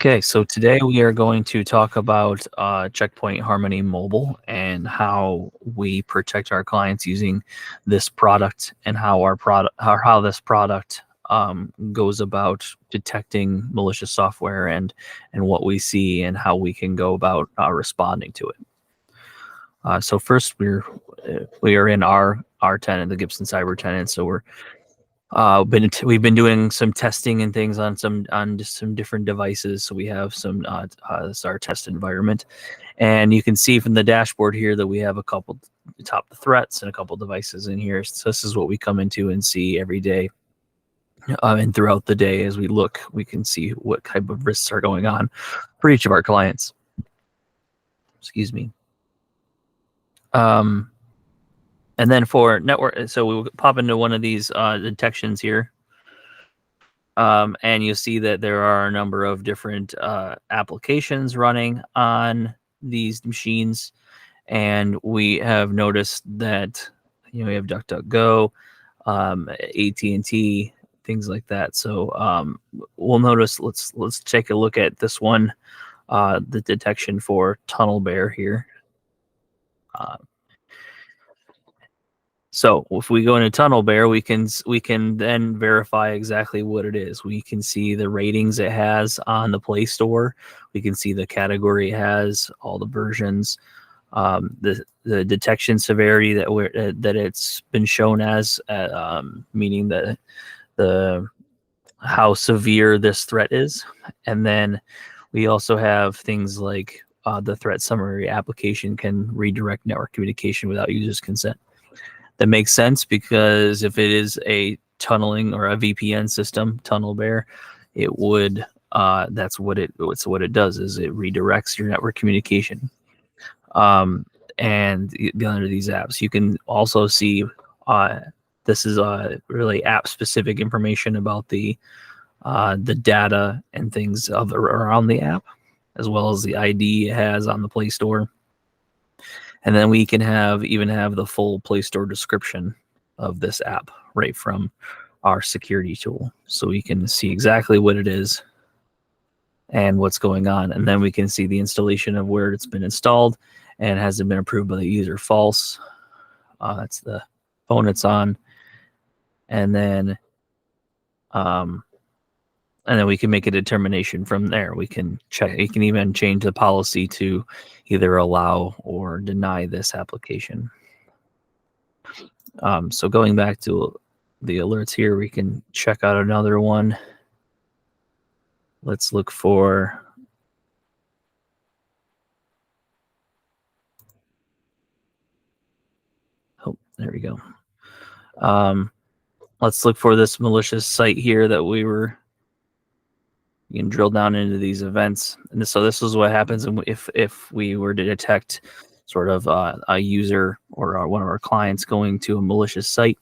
Okay, so today we are going to talk about CheckPoint Harmony Mobile and how we protect our clients using this product and how our product, how this product goes about detecting malicious software and what we see and how we can go about responding to it. So first, we are in our tenant, the Gipson Cyber tenant. So we've been doing some testing and things on just some different devices. So we have some this is our test environment, and you can see from the dashboard here that we have a couple top threats and a couple devices in here. So this is what we come into and see every day, and throughout the day as we look, we can see what type of risks are going on for each of our clients. Excuse me. And then for network, so we will pop into one of these detections here. And you see that there are a number of different applications running on these machines. And we have noticed that, we have DuckDuckGo, AT&T, things like that. So we'll notice, let's take a look at this one, the detection for Tunnel Bear here. So if we go into Tunnel Bear, we can then verify exactly what it is. We can see the ratings it has on the Play Store. We can see the category it has, all the versions, the detection severity that it's been shown as, meaning that how severe this threat is. And then we also have things like the threat summary application can redirect network communication without users' consent. That makes sense because if it is a tunneling or a VPN system, Tunnel Bear, it would that's what it does, is it redirects your network communication. And under these apps, you can also see this is really app specific information about the data and things around the app, as well as the ID it has on the Play Store. And then we can even have the full Play Store description of this app right from our security tool. So we can see exactly what it is and what's going on. And then we can see the installation of where it's been installed and has it been approved by the user, false. That's the phone it's on. And then we can make a determination from there. We can check. You can even change the policy to either allow or deny this application. So going back to the alerts here, we can check out another one. Let's look for. Oh, there we go. Let's look for this malicious site here that we were. You can drill down into these events, and so this is what happens if we were to detect sort of a user or one of our clients going to a malicious site.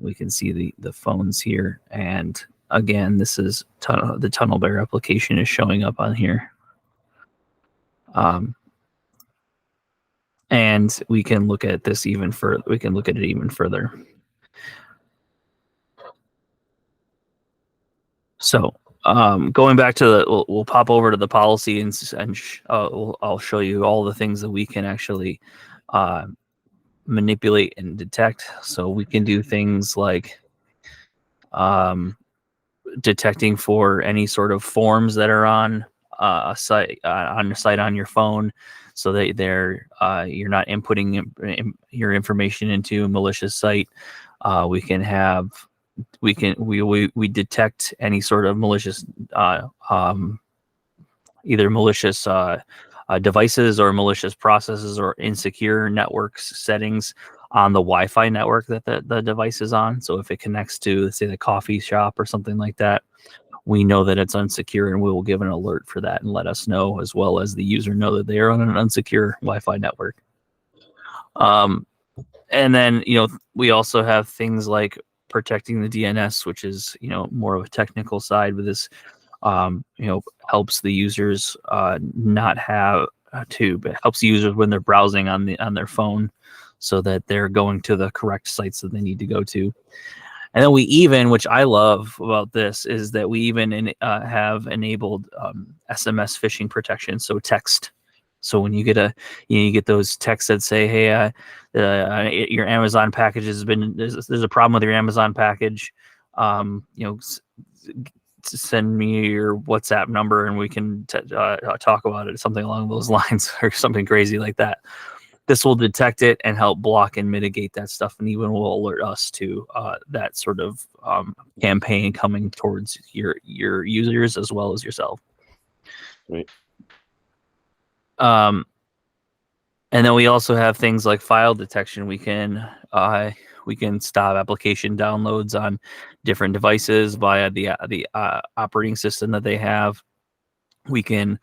We can see the phones here, and again, this is the Tunnel Bear application is showing up on here, and we can look at this even further. We can look at it even further. So. Going back to we'll pop over to the policy and I'll show you all the things that we can actually manipulate and detect. So we can do things like detecting for any sort of forms that are on a site on your phone, so that you're not inputting your information into a malicious site. We detect any sort of malicious either malicious devices or malicious processes or insecure networks settings on the Wi-Fi network that the device is on. So if it connects to, say, the coffee shop or something like that, we know that it's unsecure, and we will give an alert for that and let us know, as well as the user know that they are on an unsecure Wi-Fi network. And then we also have things like protecting the DNS, which is more of a technical side, but this helps the users not have to, but helps users when they're browsing on their phone, so that they're going to the correct sites that they need to go to. And then we even, which I love about this, is that we even have enabled SMS phishing protection, so text. So when you get you get those texts that say, "Hey, your Amazon package has been there's a problem with your Amazon package," send me your WhatsApp number and we can talk about it, something along those lines, or something crazy like that. This will detect it and help block and mitigate that stuff, and even will alert us to that sort of campaign coming towards your users as well as yourself. Right. And then we also have things like file detection. We can stop application downloads on different devices via the operating system that they have. We can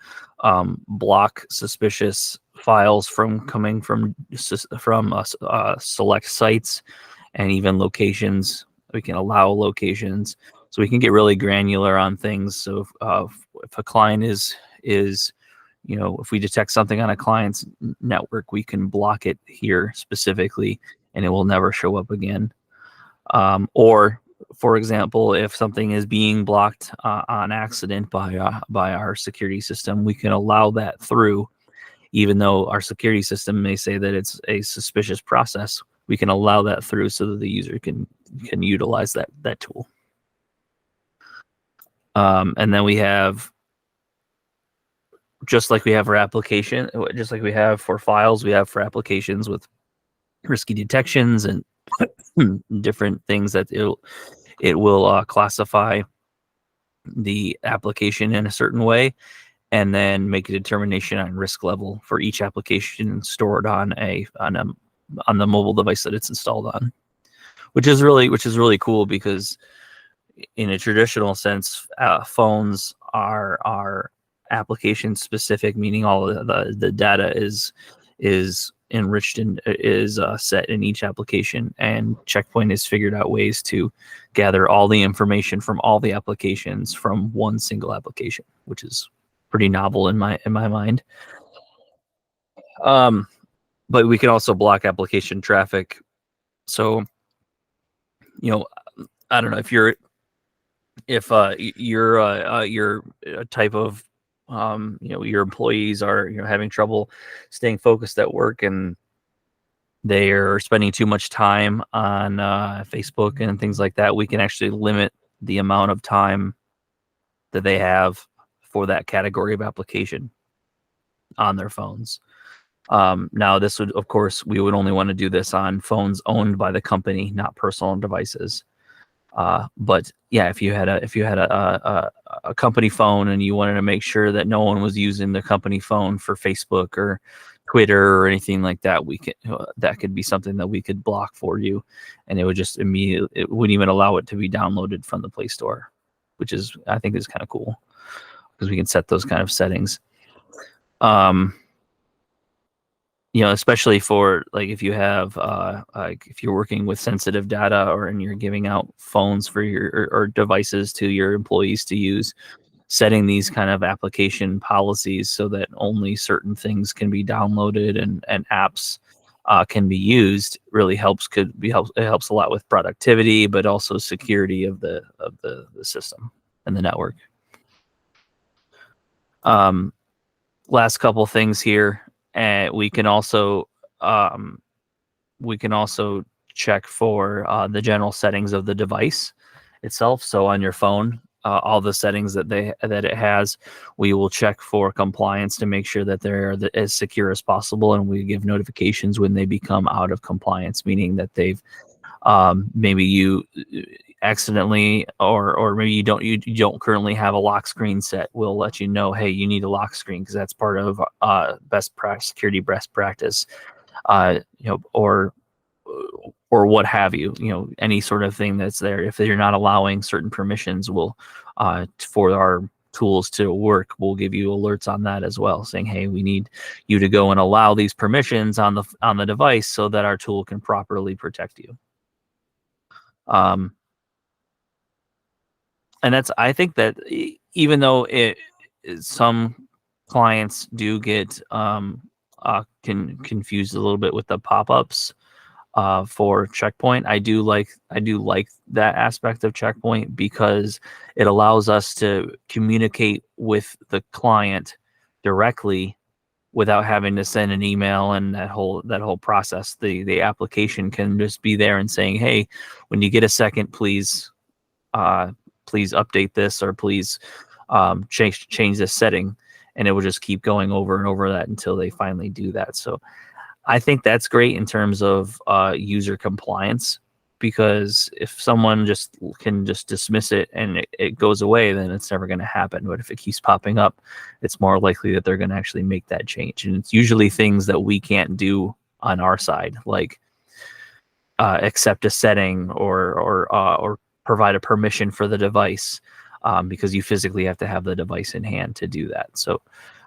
block suspicious files from coming from select sites and even locations. We can allow locations, so we can get really granular on things. So if a client is if we detect something on a client's network, we can block it here specifically, and it will never show up again. Or, for example, if something is being blocked on accident by our security system, we can allow that through, even though our security system may say that it's a suspicious process. We can allow that through so that the user can utilize that tool. And then we have, just like we have for application, just like we have for files, we have for applications with risky detections and different things that it will classify the application in a certain way, and then make a determination on risk level for each application stored on the mobile device that it's installed on, which is really cool, because in a traditional sense, phones are application specific, meaning all of the data is enriched and is set in each application, and CheckPoint has figured out ways to gather all the information from all the applications from one single application, which is pretty novel in my mind. But we can also block application traffic. So, I don't know if you're a type of your employees are having trouble staying focused at work, and they are spending too much time on Facebook and things like that, we can actually limit the amount of time that they have for that category of application on their phones. Now, this would, of course, we would only want to do this on phones owned by the company, not personal devices. But yeah, if you had a company phone and you wanted to make sure that no one was using the company phone for Facebook or Twitter or anything like that, that could be something that we could block for you, and it would just it wouldn't even allow it to be downloaded from the Play Store, which I think is kind of cool, because we can set those kind of settings. Especially for like if you have like if you're working with sensitive data, and you're giving out phones for your or devices to your employees to use, setting these kind of application policies so that only certain things can be downloaded and apps can be used really helps. It helps a lot with productivity, but also security of the system and the network. Last couple things here. And we can also check for the general settings of the device itself. So on your phone, all the settings that it has, we will check for compliance to make sure that they're as secure as possible, and we give notifications when they become out of compliance, meaning that they've maybe you accidentally or maybe you don't currently have a lock screen set. We'll let you know, hey, you need a lock screen, because that's part of security best practice, or what have you, any sort of thing that's there. If you're not allowing certain permissions, we'll for our tools to work, we'll give you alerts on that as well, saying, hey, we need you to go and allow these permissions on the device so that our tool can properly protect you. And I think that even though some clients do get confused a little bit with the pop-ups, for CheckPoint. I do like that aspect of CheckPoint because it allows us to communicate with the client directly without having to send an email and that whole process. The application can just be there and saying, hey, when you get a second, please update this, or please change this setting, and it will just keep going over and over that until they finally do that. So I think that's great in terms of user compliance, because if someone can dismiss it and it goes away, then it's never going to happen. But if it keeps popping up, it's more likely that they're going to actually make that change. And it's usually things that we can't do on our side, like accept a setting or provide a permission for the device, because you physically have to have the device in hand to do that. So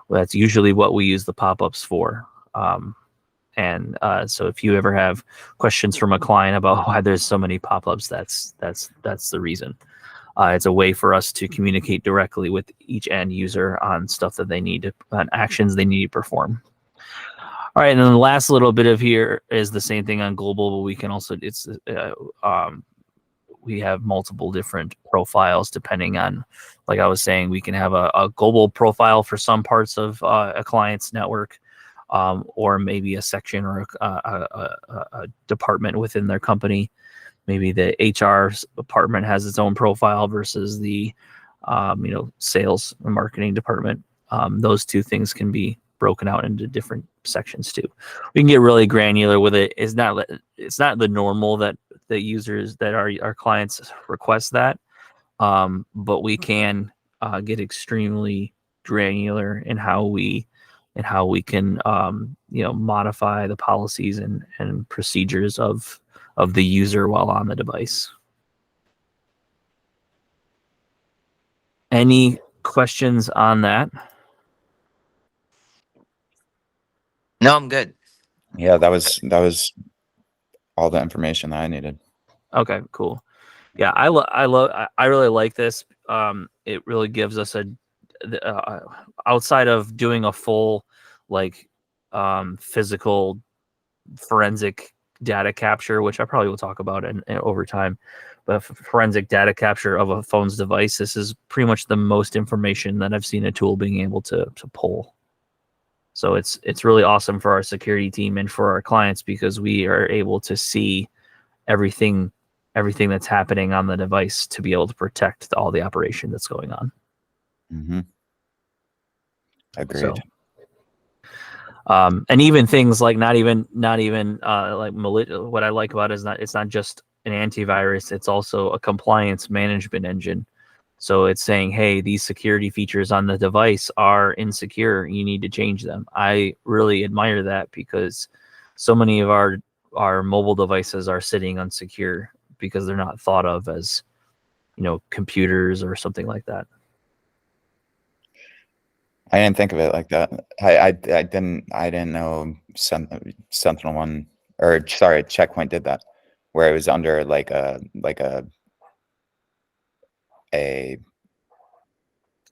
that's usually what we use the pop-ups for. And so if you ever have questions from a client about why there's so many pop-ups, that's the reason. It's a way for us to communicate directly with each end user on stuff that they need on actions they need to perform. All right, and then the last little bit of here is the same thing on global, but we can also we have multiple different profiles depending on, like I was saying, we can have a global profile for some parts of a client's network. Or maybe a section or a department within their company. Maybe the HR department has its own profile versus the sales and marketing department. Those two things can be broken out into different sections too. We can get really granular with it. It's not the normal that the users that our clients request that, but we can get extremely granular in how we can modify the policies and procedures of the user while on the device. Any questions on that? No, I'm good. Yeah, that was all the information that I needed. Okay, cool. Yeah, I really like this. It really gives us outside of doing a full physical forensic data capture, which I probably will talk about in over time, but forensic data capture of a phone's device, this is pretty much the most information that I've seen a tool being able to pull. So it's really awesome for our security team and for our clients, because we are able to see everything that's happening on the device to be able to protect all the operation that's going on. Mm-hmm. Agreed. So, and even things like not even like what I like about it is it's not just an antivirus, it's also a compliance management engine. So it's saying, hey, these security features on the device are insecure, you need to change them. I really admire that, because so many of our mobile devices are sitting unsecure because they're not thought of as computers or something like that. I didn't think of it like that. I didn't know Sentinel-1, or sorry, CheckPoint did that, where it was under like a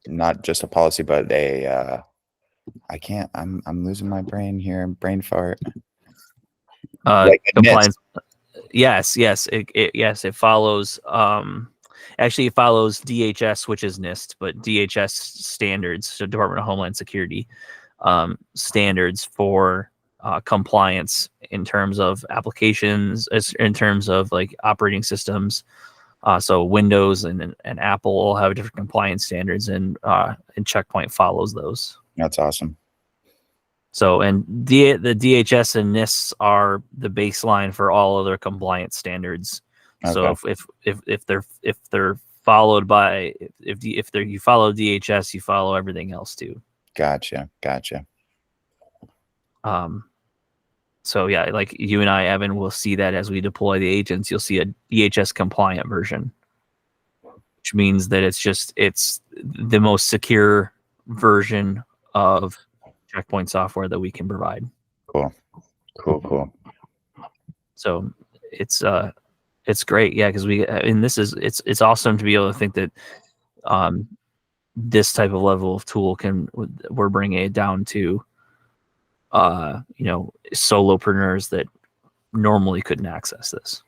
not just a policy, but a I'm losing my brain here. Brain fart. Like compliance. Yes. It follows. Actually, it follows DHS, which is NIST, but DHS standards, so Department of Homeland Security standards for compliance in terms of applications, in terms of like operating systems. So Windows and Apple all have different compliance standards, and CheckPoint follows those. That's awesome. So, and the DHS and NIST are the baseline for all other compliance standards. Okay. So if they're followed by if you follow DHS, you follow everything else too. Gotcha. So yeah, like you and I, Evan, will see that as we deploy the agents, you'll see a DHS compliant version, which means that it's the most secure version of CheckPoint software that we can provide. Cool. So it's great, yeah, because it's awesome to be able to think that this type of level of tool we're bringing it down to solopreneurs that normally couldn't access this.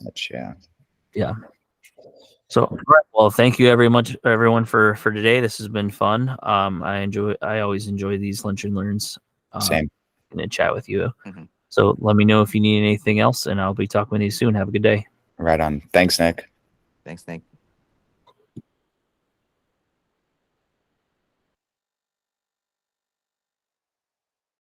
Gotcha. Yeah. So, all right, well, thank you everyone for today. This has been fun. I always enjoy these lunch and learns. Same. And chat with you. Mhm. So let me know if you need anything else, and I'll be talking with you soon. Have a good day. Right on. Thanks, Nick. Thanks, Nick.